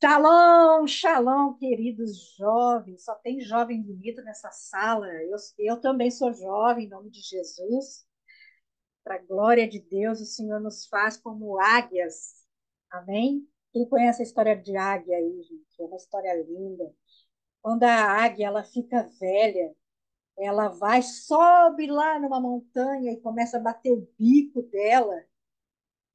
Shalom, shalom, queridos jovens. Só tem jovem bonito nessa sala. Eu também sou jovem, em nome de Jesus. Para a glória de Deus, o Senhor nos faz como águias. Amém? Quem conhece a história de águia aí, gente? É uma história linda. Quando a águia ela fica velha, ela vai, sobe lá numa montanha e começa a bater o bico dela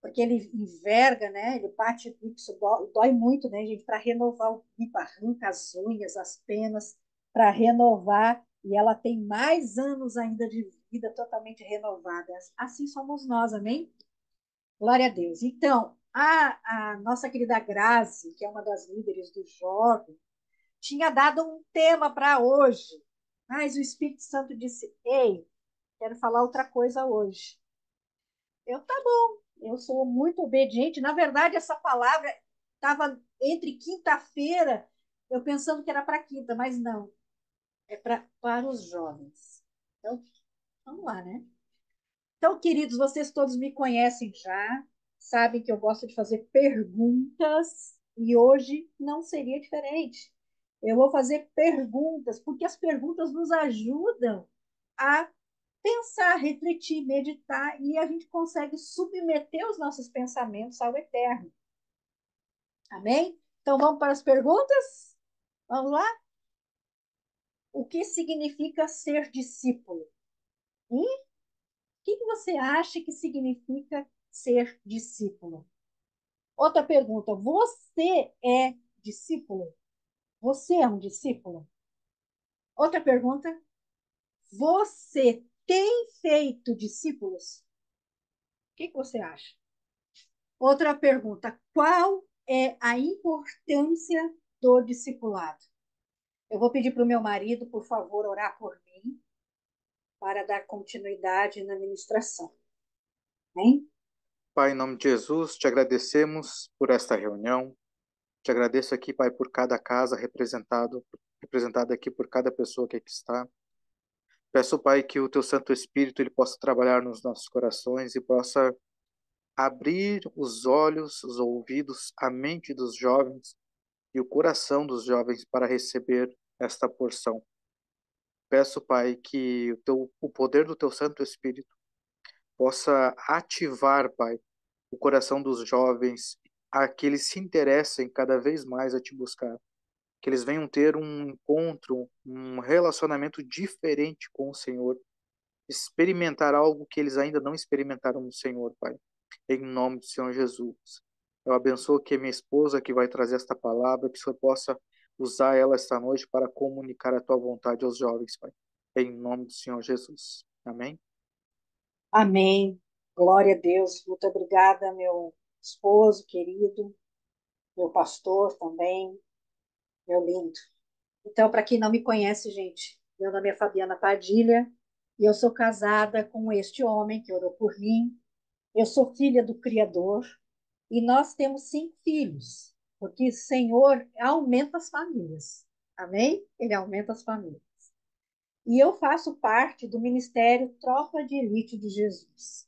porque ele enverga, né? Ele bate, isso dói muito, né, gente? Para renovar o pipa, arranca as unhas, as penas, para renovar, e ela tem mais anos ainda de vida totalmente renovada. Assim somos nós, amém? Glória a Deus. Então, a nossa querida Grazi, que é uma das líderes do jovem, tinha dado um tema para hoje, mas o Espírito Santo disse: Ei, quero falar outra coisa hoje. Tá bom, eu sou muito obediente. Na verdade, essa palavra estava entre quinta-feira, eu pensando que era para quinta, mas não, é para os jovens. Então, vamos lá, né? Então, queridos, vocês todos me conhecem já, sabem que eu gosto de fazer perguntas e hoje não seria diferente. Eu vou fazer perguntas, porque as perguntas nos ajudam a pensar, refletir, meditar e a gente consegue submeter os nossos pensamentos ao eterno. Amém? Então vamos para as perguntas? Vamos lá? O que significa ser discípulo? O que você acha que significa ser discípulo? Outra pergunta: você é discípulo? Você é um discípulo? Outra pergunta: você tem feito discípulos? O que você acha? Outra pergunta: qual é a importância do discipulado? Eu vou pedir para o meu marido, por favor, orar por mim para dar continuidade na ministração. Amém? Pai, em nome de Jesus, te agradecemos por esta reunião. Te agradeço aqui, Pai, por cada casa representada aqui por cada pessoa que aqui está. Peço, Pai, que o teu Santo Espírito ele possa trabalhar nos nossos corações e possa abrir os olhos, os ouvidos, a mente dos jovens e o coração dos jovens para receber esta porção. Peço, Pai, que o poder do teu Santo Espírito possa ativar, Pai, o coração dos jovens, a que eles se interessem cada vez mais a te buscar, que eles venham ter um encontro, um relacionamento diferente com o Senhor, experimentar algo que eles ainda não experimentaram no Senhor, Pai. Em nome do Senhor Jesus. Eu abençoo que minha esposa que vai trazer esta palavra, que o Senhor possa usar ela esta noite para comunicar a tua vontade aos jovens, Pai. Em nome do Senhor Jesus. Amém? Amém. Glória a Deus. Muito obrigada, meu esposo querido, meu pastor também, meu lindo. Então, para quem não me conhece, gente, meu nome é Fabiana Padilha e eu sou casada com este homem que orou por mim. Eu sou filha do Criador e nós temos 5 filhos, porque o Senhor aumenta as famílias. Amém? Ele aumenta as famílias. E eu faço parte do Ministério Tropa de Elite de Jesus.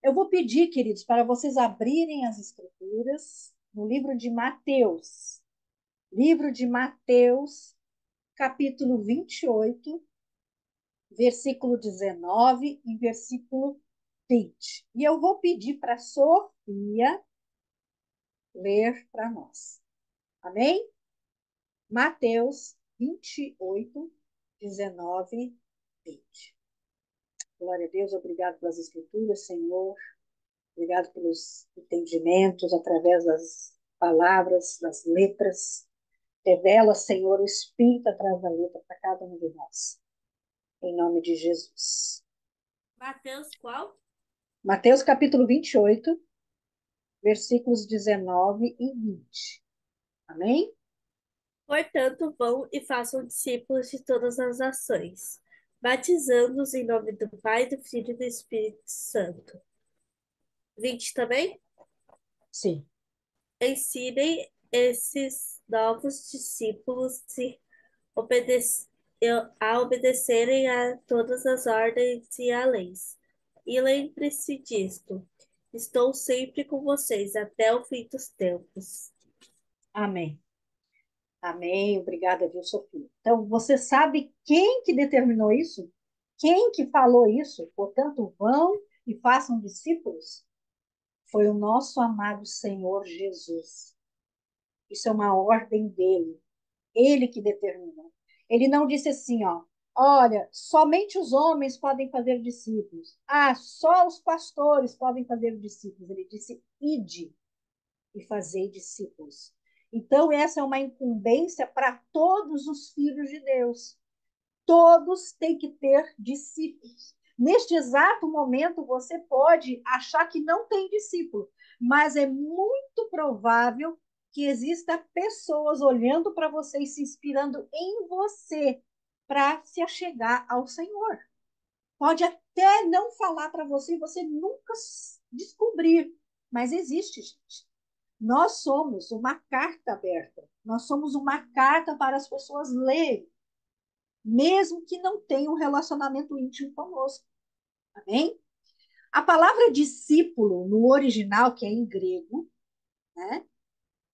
Eu vou pedir, queridos, para vocês abrirem as Escrituras no livro de Mateus. Livro de Mateus, capítulo 28, versículo 19 e versículo 20. E eu vou pedir para a Sofia ler para nós. Amém? Mateus 28, 19, 20. Glória a Deus, obrigado pelas escrituras, Senhor. Obrigado pelos entendimentos através das palavras, das letras. Revela, Senhor, o Espírito atrás da letra para cada um de nós. Em nome de Jesus. Mateus qual? Mateus capítulo 28, versículos 19 e 20. Amém? Portanto, vão e façam discípulos de todas as nações, batizando-os em nome do Pai, do Filho e do Espírito Santo. 20 também? Sim. Ensinem esses novos discípulos obede- a obedecerem a todas as ordens e a leis. E lembre-se disto: estou sempre com vocês até o fim dos tempos. Amém. Amém. Obrigada, viu, Sofia? Então, você sabe quem que determinou isso? Quem que falou isso? Portanto, vão e façam discípulos? Foi o nosso amado Senhor Jesus. Isso é uma ordem dele. Ele que determinou. Ele não disse assim, ó, olha, somente os homens podem fazer discípulos. Ah, só os pastores podem fazer discípulos. Ele disse, ide e fazei discípulos. Então, essa é uma incumbência para todos os filhos de Deus. Todos têm que ter discípulos. Neste exato momento, você pode achar que não tem discípulo, mas é muito provável que exista pessoas olhando para você e se inspirando em você para se achegar ao Senhor. Pode até não falar para você, você nunca descobrir, mas existe, gente. Nós somos uma carta aberta. Nós somos uma carta para as pessoas lerem, mesmo que não tenham um relacionamento íntimo conosco. Amém? A palavra discípulo, no original, que é em grego, né?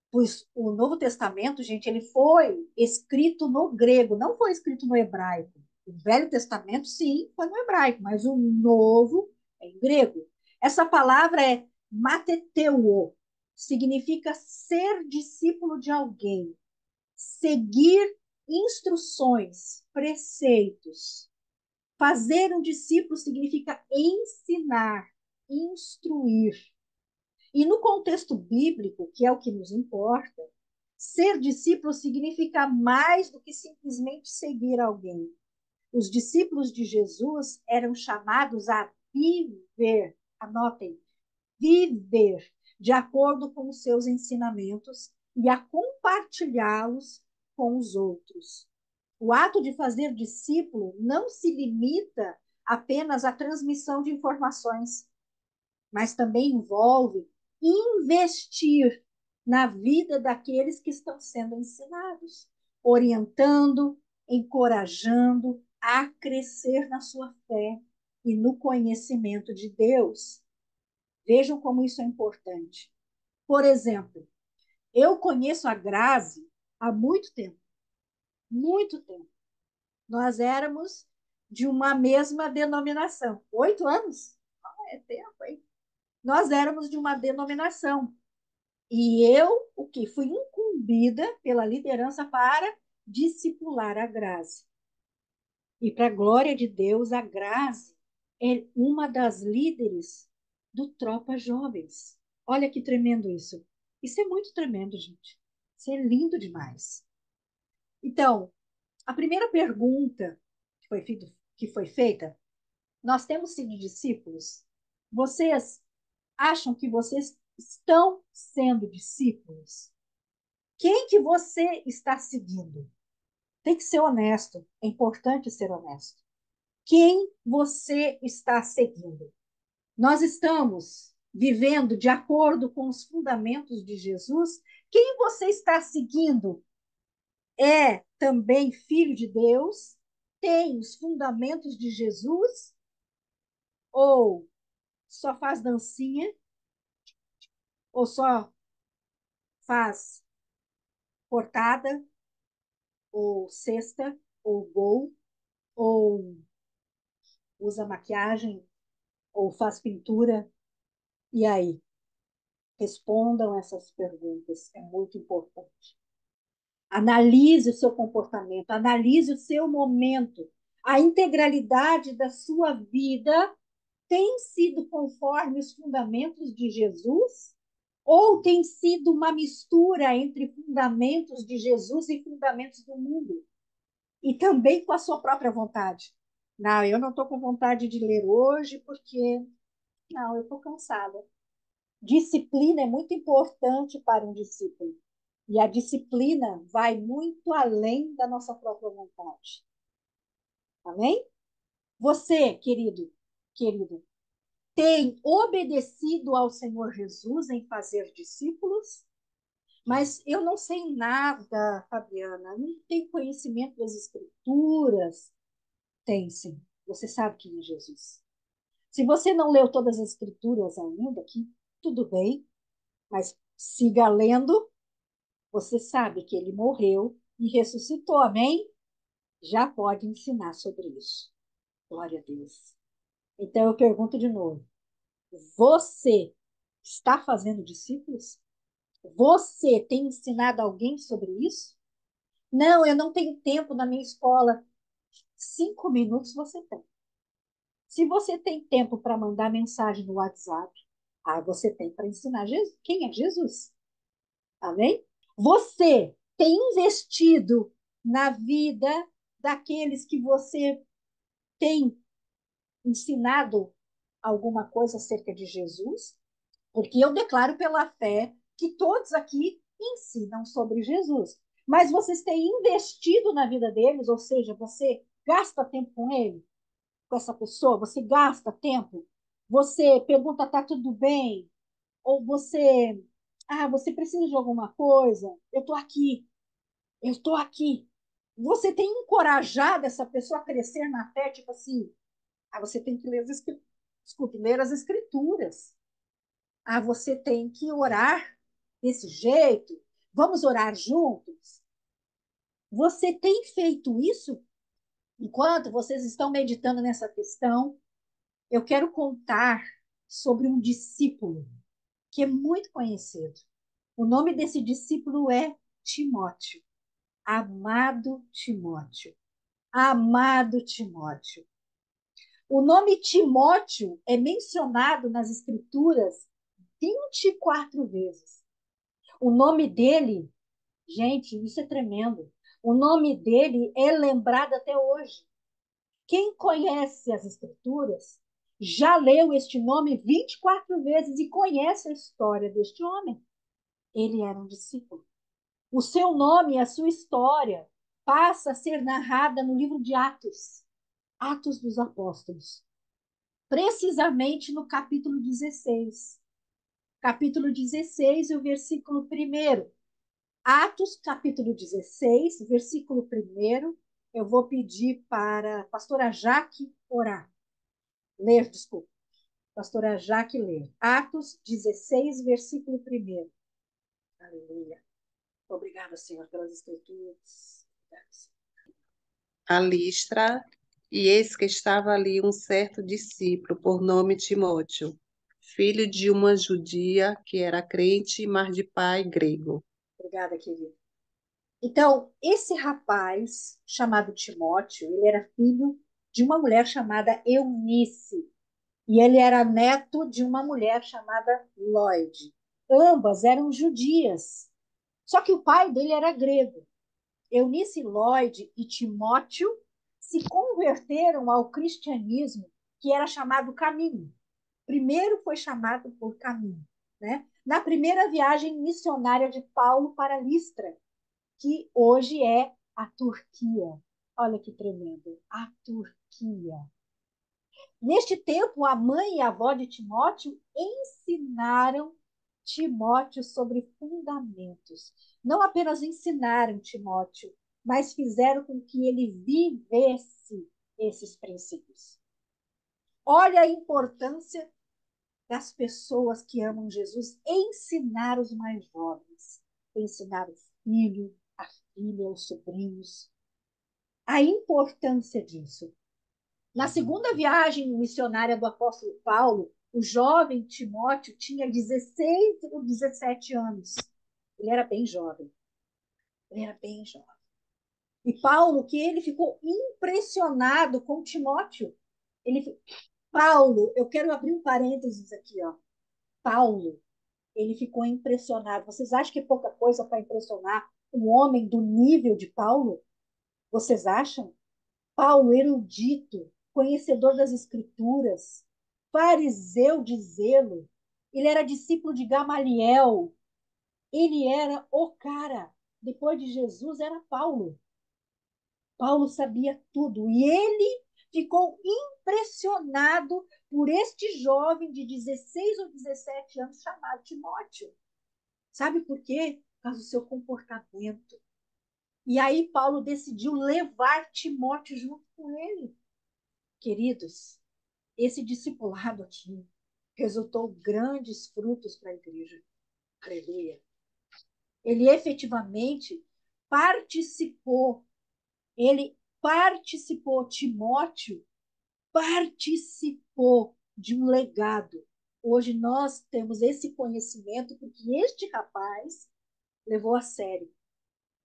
Pois o Novo Testamento, gente, ele foi escrito no grego, não foi escrito no hebraico. O Velho Testamento, sim, foi no hebraico, mas o Novo é em grego. Essa palavra é mateteuo, significa ser discípulo de alguém, seguir instruções, preceitos. Fazer um discípulo significa ensinar, instruir. E no contexto bíblico, que é o que nos importa, ser discípulo significa mais do que simplesmente seguir alguém. Os discípulos de Jesus eram chamados a viver, anotem, viver de acordo com os seus ensinamentos e a compartilhá-los com os outros. O ato de fazer discípulo não se limita apenas à transmissão de informações, mas também envolve investir na vida daqueles que estão sendo ensinados, orientando, encorajando a crescer na sua fé e no conhecimento de Deus. Vejam como isso é importante. Por exemplo, eu conheço a Grazi há muito tempo, muito tempo. Nós éramos de uma mesma denominação. 8 anos? É tempo, hein? Nós éramos de uma denominação. E eu, o que fui incumbida pela liderança para discipular a Grazi. E para a glória de Deus, a Grazi é uma das líderes do Tropa Jovens. Olha que tremendo isso. Isso é muito tremendo, gente. Isso é lindo demais. Então, a primeira pergunta que foi feita, nós temos sido discípulos? Vocês acham que vocês estão sendo discípulos? Quem que você está seguindo? Tem que ser honesto. É importante ser honesto. Quem você está seguindo? Nós estamos vivendo de acordo com os fundamentos de Jesus? Quem você está seguindo é também filho de Deus? Tem os fundamentos de Jesus? Ou só faz dancinha? Ou só faz portada? Ou cesta? Ou gol? Ou usa maquiagem? Ou faz pintura? E aí? Respondam essas perguntas, é muito importante. Analise o seu comportamento, analise o seu momento. A integralidade da sua vida tem sido conforme os fundamentos de Jesus? Ou tem sido uma mistura entre fundamentos de Jesus e fundamentos do mundo? E também com a sua própria vontade. Não, eu não estou com vontade de ler hoje porque, não, eu estou cansada. Disciplina é muito importante para um discípulo. E a disciplina vai muito além da nossa própria vontade. Amém? Você, querido, tem obedecido ao Senhor Jesus em fazer discípulos? Mas eu não sei nada, Fabiana, não tenho conhecimento das Escrituras. Tem sim. Você sabe quem é Jesus. Se você não leu todas as Escrituras ainda, aqui, tudo bem, mas siga lendo. Você sabe que ele morreu e ressuscitou, amém? Já pode ensinar sobre isso. Glória a Deus. Então eu pergunto de novo: você está fazendo discípulos? Você tem ensinado alguém sobre isso? Não, eu não tenho tempo na minha escola. 5 minutos você tem. Se você tem tempo para mandar mensagem no WhatsApp, você tem para ensinar Jesus. Quem é Jesus? Amém? Você tem investido na vida daqueles que você tem ensinado alguma coisa acerca de Jesus? Porque eu declaro pela fé que todos aqui ensinam sobre Jesus. Mas vocês têm investido na vida deles, ou seja, você gasta tempo com ele, com essa pessoa, você gasta tempo, você pergunta, tá tudo bem? Ou você precisa de alguma coisa? Eu estou aqui. Você tem encorajado essa pessoa a crescer na fé, tipo assim, você tem que ler as escrituras. Desculpe, ler as escrituras. Você tem que orar desse jeito. Vamos orar juntos? Você tem feito isso? Enquanto vocês estão meditando nessa questão, eu quero contar sobre um discípulo que é muito conhecido. O nome desse discípulo é Timóteo. Amado Timóteo. Amado Timóteo. O nome Timóteo é mencionado nas Escrituras 24 vezes. O nome dele, gente, isso é tremendo. O nome dele é lembrado até hoje. Quem conhece as Escrituras já leu este nome 24 vezes e conhece a história deste homem. Ele era um discípulo. O seu nome e a sua história passa a ser narrada no livro de Atos, Atos dos Apóstolos, precisamente no capítulo 16. Capítulo 16, o versículo 1. Atos, capítulo 16, versículo 1. Eu vou pedir para a pastora Jaque orar. Ler, desculpa. Pastora Jaque ler. Atos 16, versículo 1. Aleluia. Obrigada, Senhor, pelas escrituras. Obrigada, Senhor. A Listra, e eis que estava ali um certo discípulo, por nome Timóteo, filho de uma judia que era crente, mas de pai grego. Obrigada, querido. Então, esse rapaz, chamado Timóteo, ele era filho de uma mulher chamada Eunice. E ele era neto de uma mulher chamada Lloyd. Ambas eram judias. Só que o pai dele era grego. Eunice Lloyd e Timóteo se converteram ao cristianismo, que era chamado Caminho. Primeiro foi chamado por Caminho, né? Na primeira viagem missionária de Paulo para Listra, que hoje é a Turquia. Olha que tremendo, a Turquia. Neste tempo, a mãe e a avó de Timóteo ensinaram Timóteo sobre fundamentos. Não apenas ensinaram Timóteo, mas fizeram com que ele vivesse esses princípios. Olha a importância das pessoas que amam Jesus ensinar os mais jovens, ensinar o filho, a filha, os sobrinhos. A importância disso. Na segunda viagem missionária do apóstolo Paulo, o jovem Timóteo tinha 16 ou 17 anos. Ele era bem jovem. Ele era bem jovem. E Paulo, que ele ficou impressionado com Timóteo. Paulo, eu quero abrir um parênteses aqui, ó. Paulo, ele ficou impressionado. Vocês acham que é pouca coisa para impressionar um homem do nível de Paulo? Vocês acham? Paulo, erudito, conhecedor das Escrituras, fariseu de zelo, ele era discípulo de Gamaliel, ele era o cara. Depois de Jesus, era Paulo. Paulo sabia tudo e ele ficou impressionado por este jovem de 16 ou 17 anos chamado Timóteo. Sabe por quê? Por causa do seu comportamento. E aí Paulo decidiu levar Timóteo junto com ele. Queridos, esse discipulado aqui resultou grandes frutos para a igreja. Aleluia. Ele efetivamente participou. Ele participou, Timóteo participou de um legado. Hoje nós temos esse conhecimento porque este rapaz levou a sério.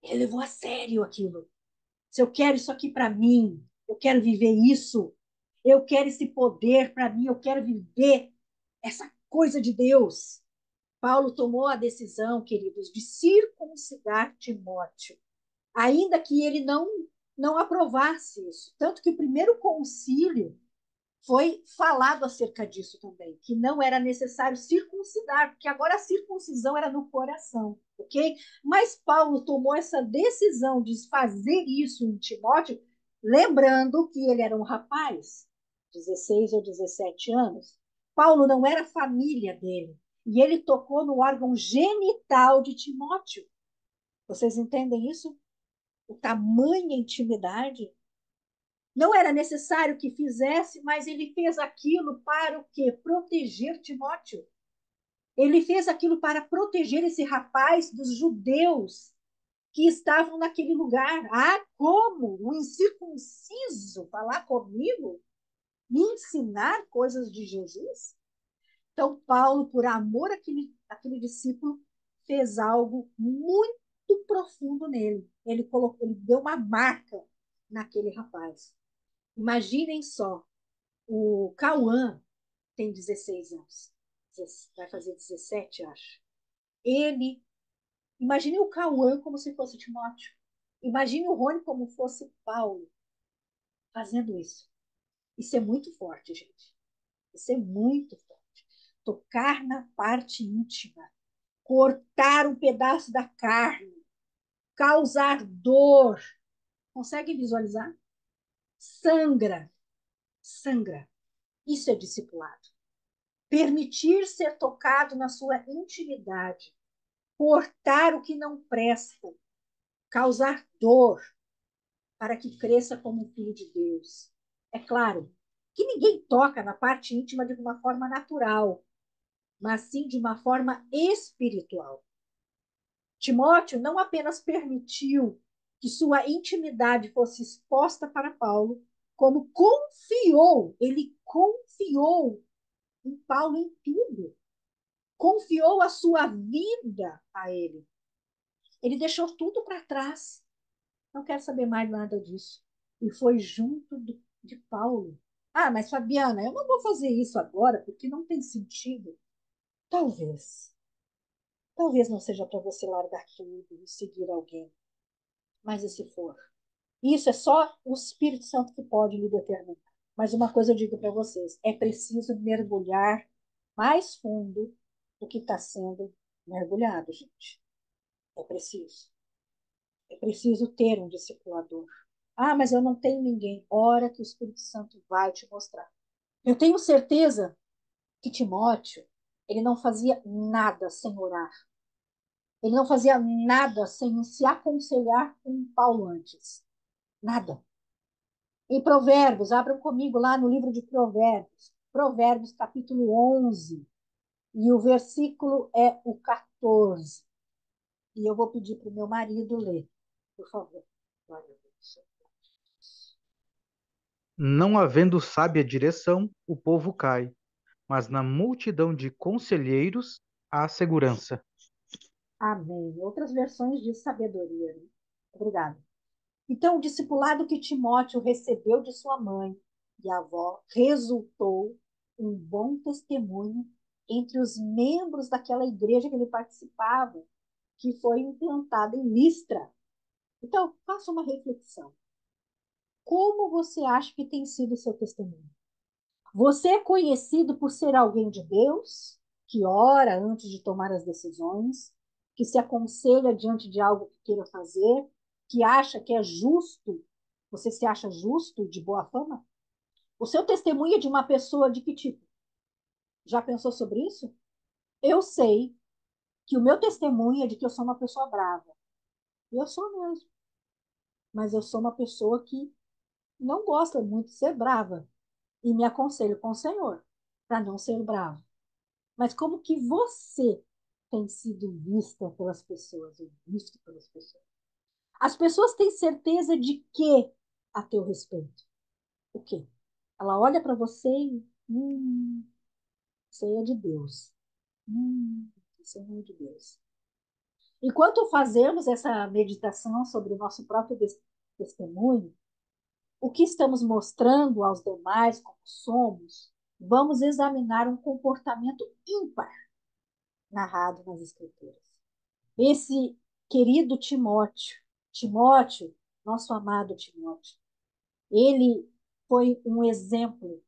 Ele levou a sério aquilo. Se eu quero isso aqui para mim, eu quero viver isso, eu quero esse poder para mim, eu quero viver essa coisa de Deus. Paulo tomou a decisão, queridos, de circuncidar Timóteo, ainda que ele não aprovasse isso. Tanto que o primeiro concílio foi falado acerca disso também, que não era necessário circuncidar, porque agora a circuncisão era no coração, ok? Mas Paulo tomou essa decisão de fazer isso em Timóteo, lembrando que ele era um rapaz, 16 ou 17 anos. Paulo não era família dele, e ele tocou no órgão genital de Timóteo. Vocês entendem isso? O tamanho intimidade. Não era necessário que fizesse, mas ele fez aquilo para o quê? Proteger Timóteo. Ele fez aquilo para proteger esse rapaz dos judeus que estavam naquele lugar. Ah, como? Um incircunciso falar comigo? Me ensinar coisas de Jesus? Então, Paulo, por amor àquele discípulo, fez algo muito profundo nele. Ele deu uma marca naquele rapaz. Imaginem só, o Cauã tem 16 anos, vai fazer 17, acho. Ele, imagine o Cauã como se fosse Timóteo. Imagine o Rony como fosse Paulo fazendo isso. Isso é muito forte, gente. Isso é muito forte. Tocar na parte íntima, cortar um pedaço da carne, causar dor. Consegue visualizar? Sangra, sangra. Isso é discipulado. Permitir ser tocado na sua intimidade, cortar o que não presta, causar dor para que cresça como um filho de Deus. É claro que ninguém toca na parte íntima de uma forma natural, mas sim de uma forma espiritual. Timóteo não apenas permitiu que sua intimidade fosse exposta para Paulo, como ele confiou em Paulo em tudo. Confiou a sua vida a ele. Ele deixou tudo para trás. Não quer saber mais nada disso. E foi junto de Paulo. Ah, mas Fabiana, eu não vou fazer isso agora porque não tem sentido. Talvez. Talvez não seja para você largar tudo e seguir alguém. Mas e se for? Isso é só o Espírito Santo que pode lhe determinar. Mas uma coisa eu digo para vocês: é preciso mergulhar mais fundo do que está sendo mergulhado, gente. É preciso. É preciso ter um discipulador. Ah, mas eu não tenho ninguém. Ora que o Espírito Santo vai te mostrar. Eu tenho certeza que Timóteo, ele não fazia nada sem orar. Ele não fazia nada sem se aconselhar com Paulo antes. Nada. Em Provérbios, abram comigo lá no livro de Provérbios. Provérbios, capítulo 11. E o versículo é o 14. E eu vou pedir para o meu marido ler, por favor. Glória a Deus. Não havendo sábia direção, o povo cai, mas na multidão de conselheiros há segurança. Amém. Outras versões de sabedoria. Né? Obrigada. Então, o discipulado que Timóteo recebeu de sua mãe e avó resultou um bom testemunho entre os membros daquela igreja que ele participava, que foi implantada em Listra. Então, faça uma reflexão. Como você acha que tem sido o seu testemunho? Você é conhecido por ser alguém de Deus, que ora antes de tomar as decisões, que se aconselha diante de algo que queira fazer, que acha que é justo. Você se acha justo, de boa fama? O seu testemunho é de uma pessoa de que tipo? Já pensou sobre isso? Eu sei que o meu testemunho é de que eu sou uma pessoa brava. E eu sou mesmo. Mas eu sou uma pessoa que não gosta muito de ser brava. E me aconselho com o Senhor para não ser bravo. Mas como que você tem sido vista pelas pessoas, ou visto pelas pessoas? As pessoas têm certeza de que a teu respeito? O quê? Ela olha para você e, isso aí é de Deus. Isso aí não é de Deus. Enquanto fazemos essa meditação sobre o nosso próprio testemunho, o que estamos mostrando aos demais como somos, vamos examinar um comportamento ímpar narrado nas Escrituras. Esse querido Timóteo, nosso amado Timóteo, ele foi um exemplo,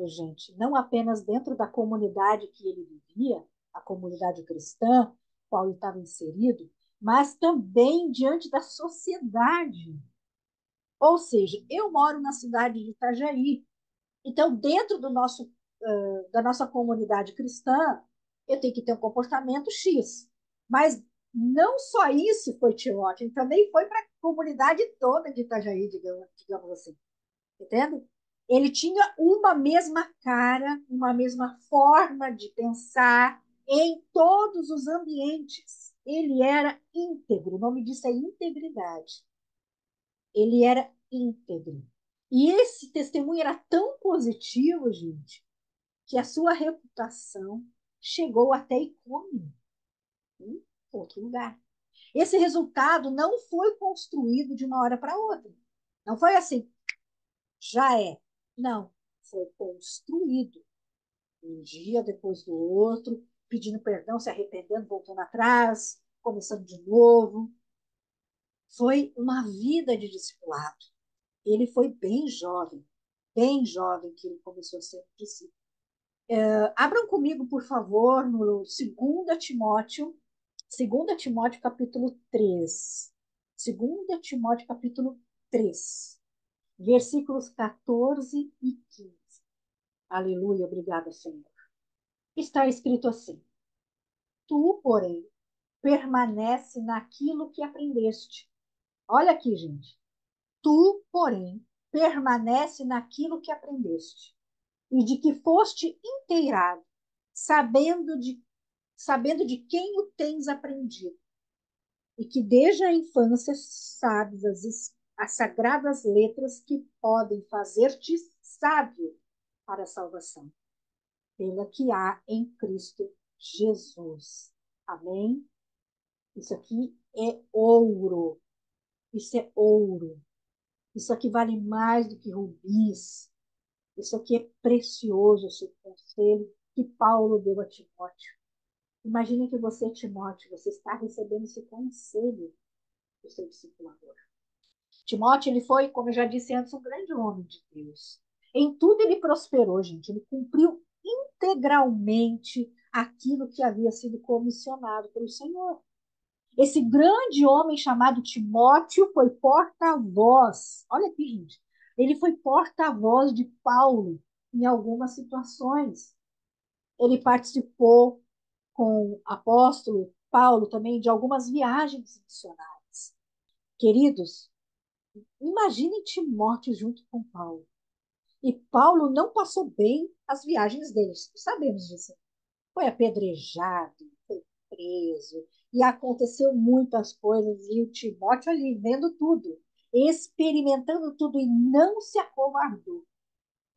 gente, não apenas dentro da comunidade que ele vivia, a comunidade cristã, qual ele estava inserido, mas também diante da sociedade. Ou seja, eu moro na cidade de Itajaí, então dentro da nossa comunidade cristã, eu tenho que ter um comportamento X. Mas não só isso foi Timóteo, ele também foi para a comunidade toda de Itajaí, digamos assim. Entende? Ele tinha uma mesma cara, uma mesma forma de pensar em todos os ambientes. Ele era íntegro, o nome disso é integridade. Ele era íntegro. E esse testemunho era tão positivo, gente, que a sua reputação chegou até Icônio, em outro lugar. Esse resultado não foi construído de uma hora para outra. Não foi assim, já é. Não, foi construído um dia depois do outro, pedindo perdão, se arrependendo, voltando atrás, começando de novo. Foi uma vida de discipulado. Ele foi bem jovem que ele começou a ser discípulo. Abram comigo, por favor, no 2 Timóteo capítulo 3. 2 Timóteo capítulo 3, versículos 14 e 15. Aleluia, obrigada, Senhor. Está escrito assim: Tu, porém, permanece naquilo que aprendeste. Olha aqui, gente. Tu, porém, permanece naquilo que aprendeste e de que foste inteirado, sabendo de quem o tens aprendido, e que desde a infância sabes as sagradas letras que podem fazer-te sábio para a salvação, pela que há em Cristo Jesus. Amém? Isso aqui é ouro. Isso é ouro. Isso aqui vale mais do que rubis. Isso aqui é precioso, esse conselho que Paulo deu a Timóteo. Imagine que você, Timóteo, você está recebendo esse conselho do seu discipulador. Timóteo, ele foi, como eu já disse antes, um grande homem de Deus. Em tudo ele prosperou, gente. Ele cumpriu integralmente aquilo que havia sido comissionado pelo Senhor. Esse grande homem chamado Timóteo foi porta-voz. Olha aqui, gente. Ele foi porta-voz de Paulo em algumas situações. Ele participou com o apóstolo Paulo também de algumas viagens missionárias. Queridos, imaginem Timóteo junto com Paulo. E Paulo não passou bem as viagens deles, sabemos disso. Foi apedrejado, foi preso, e aconteceu muitas coisas, e o Timóteo ali vendo tudo, experimentando tudo, e não se acovardou.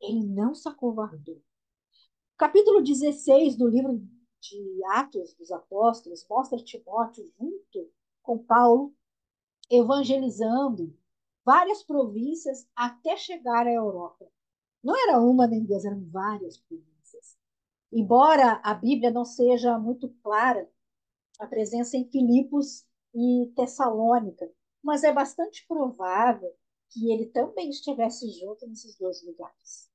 Ele não se acovardou. Capítulo 16 do livro de Atos dos Apóstolos mostra Timóteo junto com Paulo, evangelizando várias províncias até chegar à Europa. Não era uma nem duas, eram várias províncias. Embora a Bíblia não seja muito clara, a presença em Filipos e Tessalônica, mas é bastante provável que ele também estivesse junto nesses dois lugares.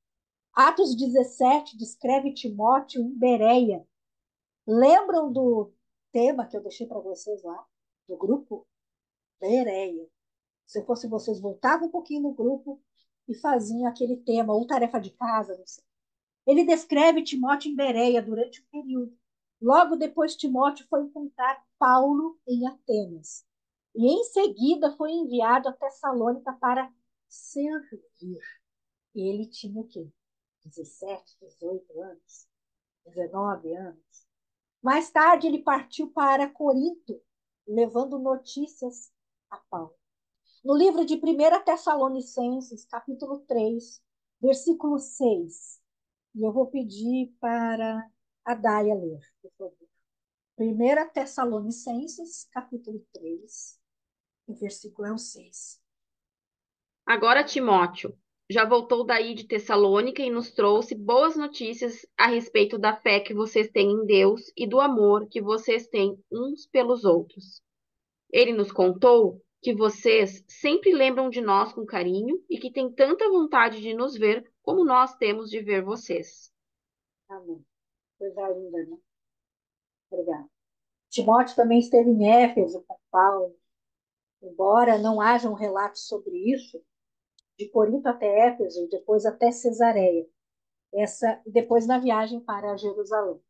Atos 17 descreve Timóteo em Bereia. Lembram do tema que eu deixei para vocês lá, do grupo? Bereia. Se eu fosse vocês, voltavam um pouquinho no grupo e faziam aquele tema, ou tarefa de casa, não sei. Ele descreve Timóteo em Bereia durante o período. Logo depois, Timóteo foi encontrar Paulo em Atenas. E em seguida foi enviado a Tessalônica para servir. E ele tinha o quê? 17, 18 anos? 19 anos? Mais tarde, ele partiu para Corinto, levando notícias a Paulo. No livro de 1 Tessalonicenses, capítulo 3, versículo 6, e eu vou pedir para a Daia ler, por favor. 1 Tessalonicenses, capítulo 3, o versículo é o 6. Agora Timóteo já voltou daí de Tessalônica e nos trouxe boas notícias a respeito da fé que vocês têm em Deus e do amor que vocês têm uns pelos outros. Ele nos contou que vocês sempre lembram de nós com carinho e que têm tanta vontade de nos ver como nós temos de ver vocês. Amém. Coisa linda, né? Obrigada. Timóteo também esteve em Éfeso com Paulo. Embora não haja um relato sobre isso, de Corinto até Éfeso e depois até Cesareia, depois na viagem para Jerusalém.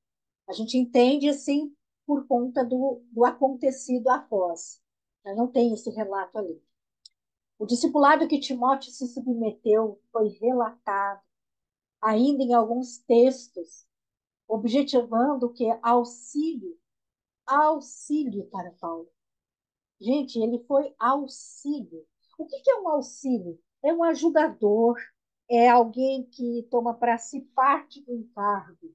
A gente entende assim por conta do acontecido após. Não tem esse relato ali. O discipulado que Timóteo se submeteu foi relatado ainda em alguns textos, objetivando que auxílio para Paulo. Gente, ele foi auxílio. O que é um auxílio? É um ajudador, é alguém que toma para si parte do encargo.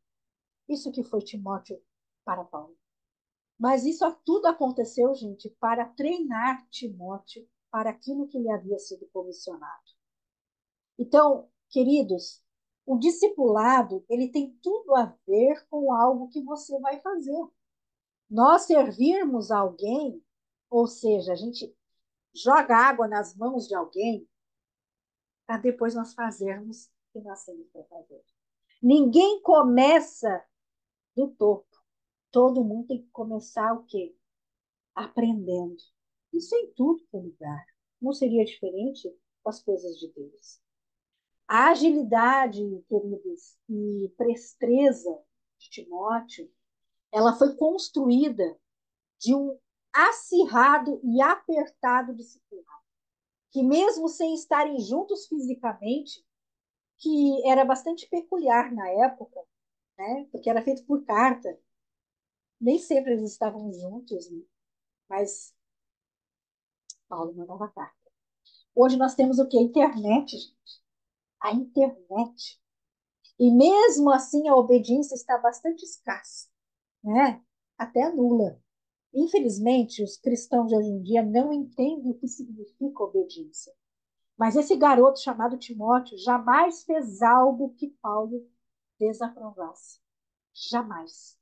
Isso que foi Timóteo para Paulo. Mas isso tudo aconteceu, gente, para treinar Timóteo para aquilo que lhe havia sido comissionado. Então, queridos, o discipulado, ele tem tudo a ver com algo que você vai fazer. Nós servirmos alguém, ou seja, a gente joga água nas mãos de alguém para depois nós fazermos o que nós temos para fazer. Ninguém começa do topo. Todo mundo tem que começar o quê? Aprendendo. Isso em tudo que é lugar. Não seria diferente com as coisas de Deus. A agilidade, queridos, e presteza de Timóteo, ela foi construída de um acirrado e apertado discipulado, que mesmo sem estarem juntos fisicamente, que era bastante peculiar na época, né? Porque era feito por carta, nem sempre eles estavam juntos, né? Mas Paulo mandava carta. Hoje nós temos o que? A internet, gente. A internet. E mesmo assim a obediência está bastante escassa, né? Até nula. Infelizmente, os cristãos de hoje em dia não entendem o que significa obediência. Mas esse garoto chamado Timóteo jamais fez algo que Paulo desaprovasse. Jamais.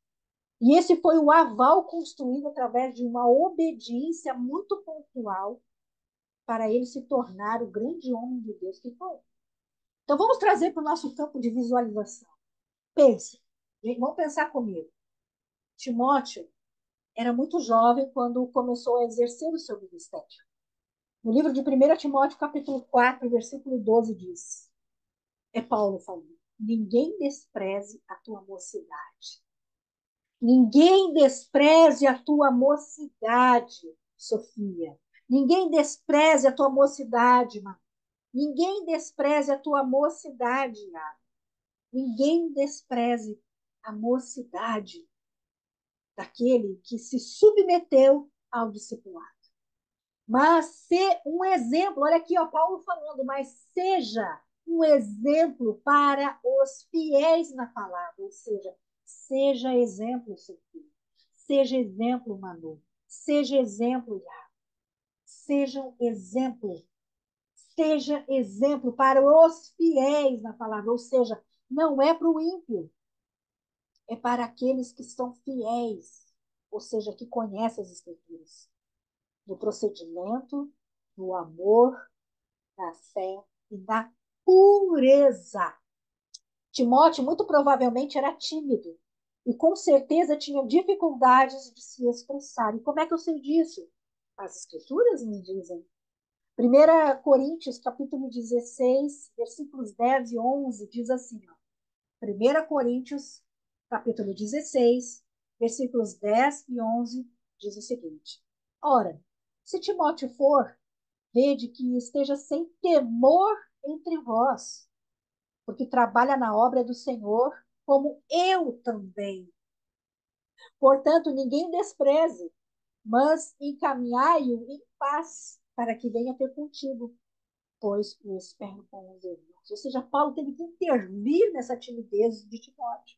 E esse foi o aval construído através de uma obediência muito pontual para ele se tornar o grande homem de Deus que foi. Então vamos trazer para o nosso campo de visualização. Pense, vamos pensar comigo. Timóteo era muito jovem quando começou a exercer o seu ministério. No livro de 1 Timóteo, capítulo 4, versículo 12, diz, é Paulo falando, ninguém despreze a tua mocidade. Ninguém despreze a tua mocidade, Sofia. Ninguém despreze a tua mocidade, Mar. Ninguém despreze a tua mocidade, Iago. Ninguém despreze a mocidade daquele que se submeteu ao discipulado. Mas ser um exemplo, olha aqui, ó, Paulo falando, mas seja um exemplo para os fiéis na palavra, ou seja exemplo, seu filho, seja exemplo, Manu, seja exemplo, Iago, seja exemplo para os fiéis na palavra, ou seja, não é para o ímpio, é para aqueles que são fiéis, ou seja, que conhecem as Escrituras, no procedimento, no amor, na fé e na pureza. Timóteo muito provavelmente era tímido e com certeza tinha dificuldades de se expressar. E como é que eu sei disso? As Escrituras me dizem. 1 Coríntios, capítulo 16, versículos 10 e 11, diz assim, ó, 1 Coríntios, capítulo 16, versículos 10 e 11, diz o seguinte, ora, se Timóteo for, vede que esteja sem temor entre vós, porque trabalha na obra do Senhor, como eu também. Portanto, ninguém despreze, mas encaminhai-o em paz, para que venha ter contigo, pois o espero com os irmãos. Ou seja, Paulo teve que intervir nessa timidez de Timóteo.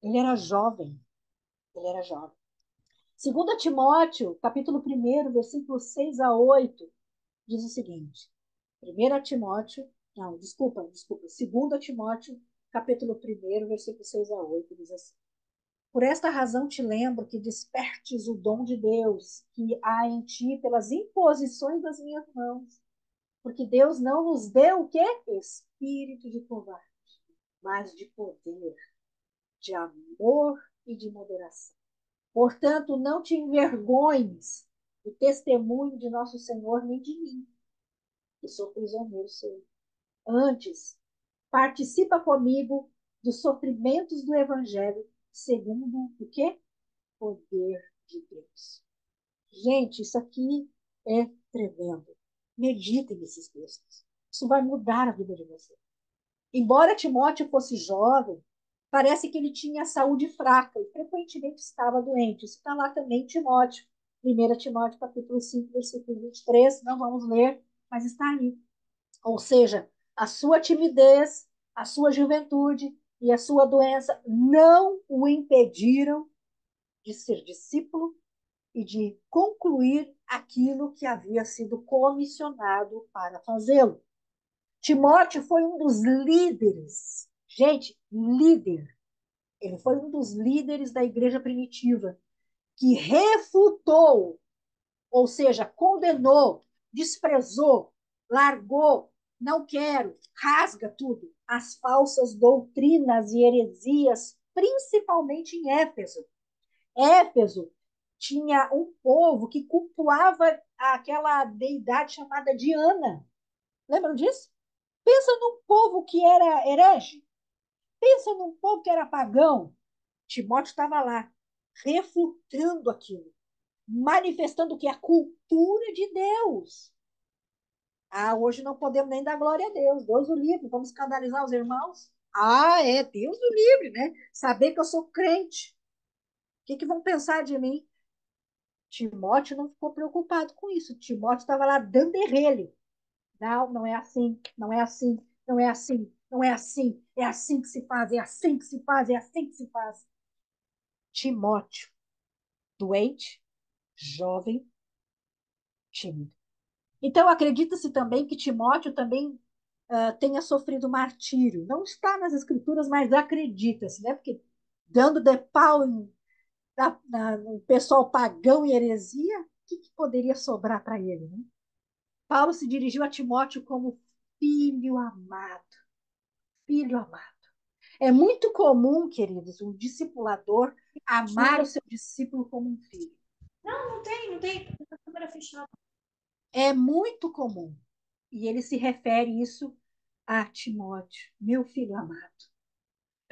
Ele era jovem, ele era jovem. 2 Timóteo, capítulo 1, versículos 6 a 8, diz o seguinte. 1 Timóteo, não, desculpa, 2 Timóteo, capítulo 1, versículos 6 a 8, diz assim. Por esta razão te lembro que despertes o dom de Deus que há em ti pelas imposições das minhas mãos. Porque Deus não nos deu o quê? Espírito de covarde, mas de poder, de amor e de moderação. Portanto, não te envergonhes do testemunho de nosso Senhor, nem de mim, que sou prisioneiro seu. Antes, participa comigo dos sofrimentos do Evangelho, segundo o quê? Poder de Deus. Gente, isso aqui é tremendo. Meditem nesses textos. Isso vai mudar a vida de você. Embora Timóteo fosse jovem, parece que ele tinha saúde fraca e frequentemente estava doente. Isso está lá também em Timóteo. 1 Timóteo, capítulo 5, versículo 23. Não vamos ler, mas está aí. Ou seja, a sua timidez, a sua juventude e a sua doença não o impediram de ser discípulo e de concluir aquilo que havia sido comissionado para fazê-lo. Timóteo foi um dos líderes, gente, líder. Ele foi um dos líderes da igreja primitiva que refutou, ou seja, condenou, desprezou, largou, não quero, rasga tudo, as falsas doutrinas e heresias, principalmente em Éfeso. Éfeso tinha um povo que cultuava aquela deidade chamada Diana. Lembram disso? Pensa num povo que era herege. Pensa num povo que era pagão. Timóteo estava lá, refutando aquilo, manifestando que a cultura de Deus. Ah, hoje não podemos nem dar glória a Deus. Deus o livre. Vamos escandalizar os irmãos? Ah, é, Deus o livre, né? Saber que eu sou crente. O que vão pensar de mim? Timóteo não ficou preocupado com isso. Timóteo estava lá dando errelho. Não, não é assim, não é assim, não é assim, não é assim. É assim que se faz, é assim que se faz, é assim que se faz. Timóteo, doente, jovem, tímido. Então, acredita-se também que Timóteo também tenha sofrido martírio. Não está nas escrituras, mas acredita-se, né? Porque dando de pau no pessoal pagão e heresia, o que poderia sobrar para ele, né? Paulo se dirigiu a Timóteo como filho amado. Filho amado. É muito comum, queridos, um discipulador amar o seu discípulo como um filho. Não tem, não tem. A câmera fechada. É muito comum. E ele se refere isso a Timóteo, meu filho amado.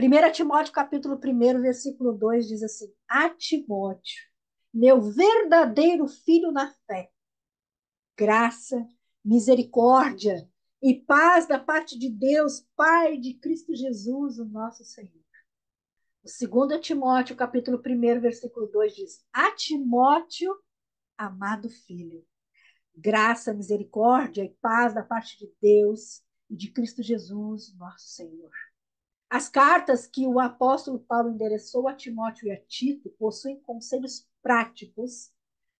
1 Timóteo, capítulo 1, versículo 2, diz assim: a Timóteo, meu verdadeiro filho na fé, graça, misericórdia e paz da parte de Deus, Pai de Cristo Jesus, o nosso Senhor. O 2 Timóteo, capítulo 1, versículo 2 diz: a Timóteo, amado filho, graça, misericórdia e paz da parte de Deus e de Cristo Jesus, nosso Senhor. As cartas que o apóstolo Paulo endereçou a Timóteo e a Tito possuem conselhos práticos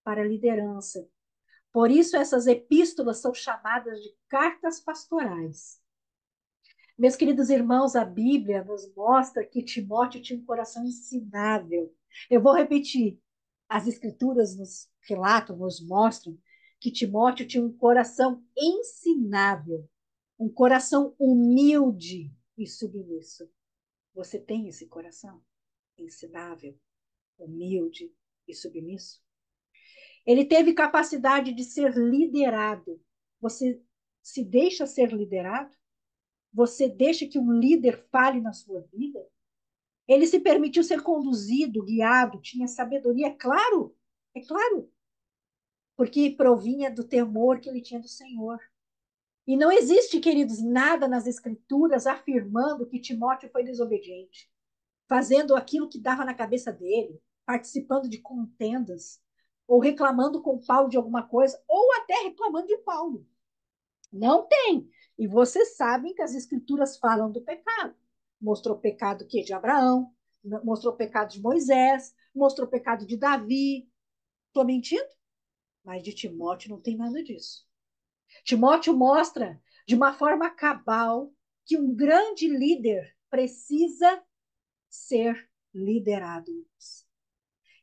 para a liderança. Por isso, essas epístolas são chamadas de cartas pastorais. Meus queridos irmãos, a Bíblia nos mostra que Timóteo tinha um coração ensinável. Eu vou repetir. As Escrituras nos relatam, nos mostram que Timóteo tinha um coração ensinável, um coração humilde e submisso. Você tem esse coração ensinável, humilde e submisso? Ele teve capacidade de ser liderado. Você se deixa ser liderado? Você deixa que um líder fale na sua vida? Ele se permitiu ser conduzido, guiado, tinha sabedoria, é claro, porque provinha do temor que ele tinha do Senhor. E não existe, queridos, nada nas Escrituras afirmando que Timóteo foi desobediente, fazendo aquilo que dava na cabeça dele, participando de contendas, ou reclamando com Paulo de alguma coisa, ou até reclamando de Paulo. Não tem. E vocês sabem que as escrituras falam do pecado. Mostrou o pecado que de Abraão, mostrou o pecado de Moisés, mostrou o pecado de Davi. Estou mentindo? Mas de Timóteo não tem nada disso. Timóteo mostra de uma forma cabal que um grande líder precisa ser liderado.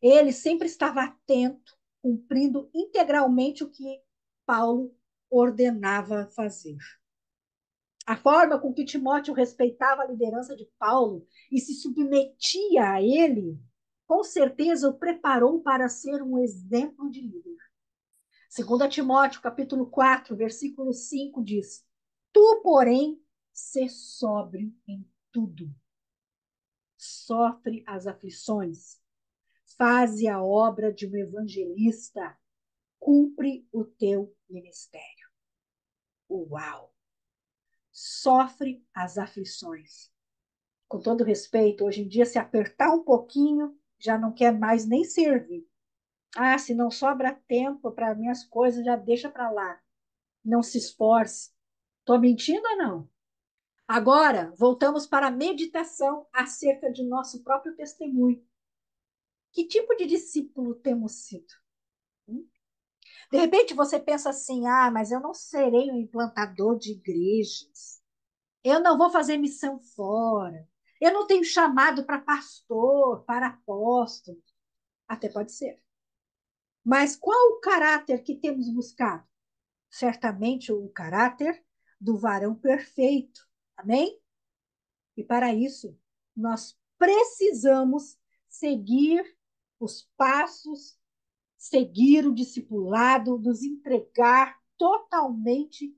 Ele sempre estava atento, cumprindo integralmente o que Paulo ordenava fazer. A forma com que Timóteo respeitava a liderança de Paulo e se submetia a ele, com certeza o preparou para ser um exemplo de líder. 2 Timóteo, capítulo 4, versículo 5 diz: Tu, porém, sê sóbrio em tudo. Sofre as aflições. Faze a obra de um evangelista. Cumpre o teu ministério. Uau! Sofre as aflições. Com todo respeito, hoje em dia, se apertar um pouquinho, já não quer mais nem servir. Ah, se não sobra tempo para minhas coisas, já deixa para lá. Não se esforce. Estou mentindo ou não? Agora, voltamos para a meditação acerca de nosso próprio testemunho. Que tipo de discípulo temos sido? De repente você pensa assim: ah, mas eu não serei um implantador de igrejas. Eu não vou fazer missão fora. Eu não tenho chamado para pastor, para apóstolo. Até pode ser. Mas qual o caráter que temos buscado? Certamente o caráter do varão perfeito. Amém? E para isso, nós precisamos seguir os passos, seguir o discipulado, nos entregar totalmente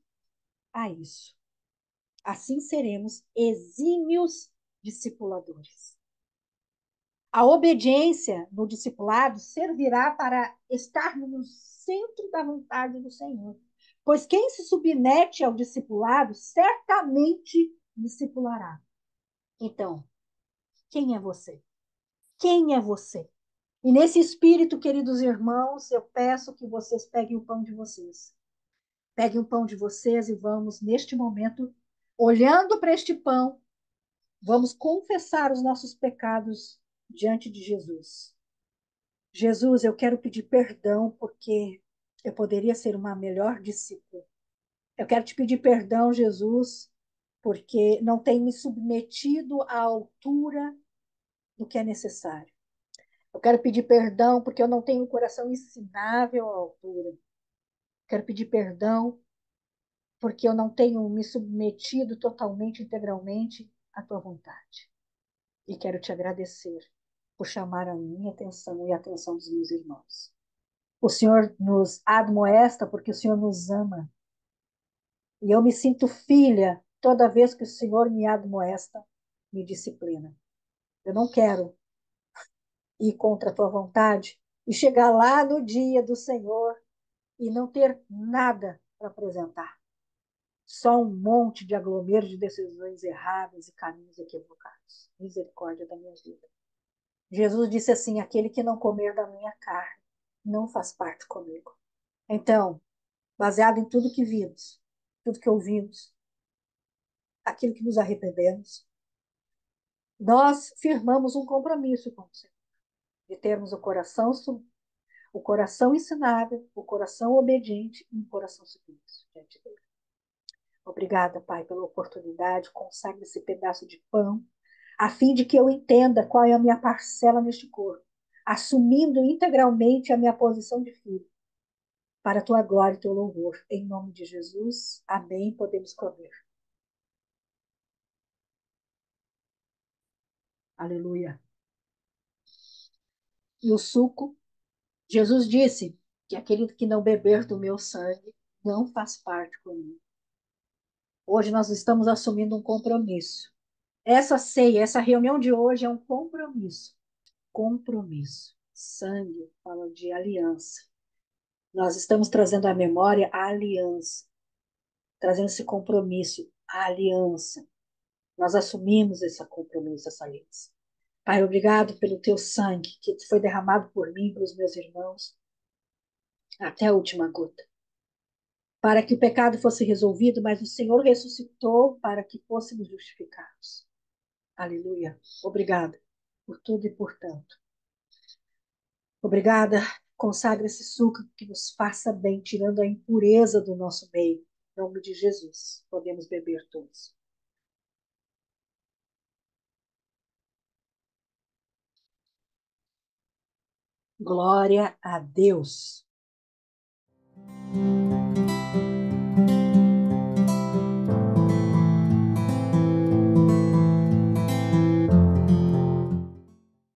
a isso. Assim seremos exímios discipuladores. A obediência no discipulado servirá para estarmos no centro da vontade do Senhor. Pois quem se submete ao discipulado certamente discipulará. Então, quem é você? Quem é você? E nesse espírito, queridos irmãos, eu peço que vocês peguem o pão de vocês. Peguem o pão de vocês e vamos, neste momento, olhando para este pão, vamos confessar os nossos pecados diante de Jesus. Jesus, eu quero pedir perdão porque eu poderia ser uma melhor discípula. Eu quero te pedir perdão, Jesus, porque não tenho me submetido à altura do que é necessário. Eu quero pedir perdão porque eu não tenho um coração ensinável à altura. Quero pedir perdão porque eu não tenho me submetido totalmente, integralmente à tua vontade. E quero te agradecer por chamar a minha atenção e a atenção dos meus irmãos. O Senhor nos admoesta porque o Senhor nos ama. E eu me sinto filha toda vez que o Senhor me admoesta, me disciplina. Eu não quero ir contra a tua vontade e chegar lá no dia do Senhor e não ter nada para apresentar. Só um monte de aglomero de decisões erradas e caminhos equivocados. Misericórdia da minha vida. Jesus disse assim: aquele que não comer da minha carne não faz parte comigo. Então, baseado em tudo que vimos, tudo que ouvimos, aquilo que nos arrependemos, nós firmamos um compromisso com o Senhor, de termos o coração ensinável, o coração obediente e o coração submisso diante dele. Obrigada, Pai, pela oportunidade. Consagre esse pedaço de pão, a fim de que eu entenda qual é a minha parcela neste corpo, assumindo integralmente a minha posição de filho, para a tua glória e teu louvor. Em nome de Jesus, amém. Podemos comer. Aleluia. E o suco, Jesus disse que aquele que não beber do meu sangue não faz parte comigo. Hoje nós estamos assumindo um compromisso. Essa ceia, essa reunião de hoje é um compromisso. Compromisso. Sangue fala de aliança. Nós estamos trazendo à memória a aliança, trazendo esse compromisso, a aliança. Nós assumimos esse compromisso, essa aliança. Pai, obrigado pelo teu sangue que foi derramado por mim e pelos meus irmãos até a última gota, para que o pecado fosse resolvido, mas o Senhor ressuscitou para que fôssemos justificados. Aleluia. Obrigada por tudo e por tanto. Obrigada. Consagra esse suco que nos faça bem, tirando a impureza do nosso meio. Em nome de Jesus, podemos beber todos. Glória a Deus.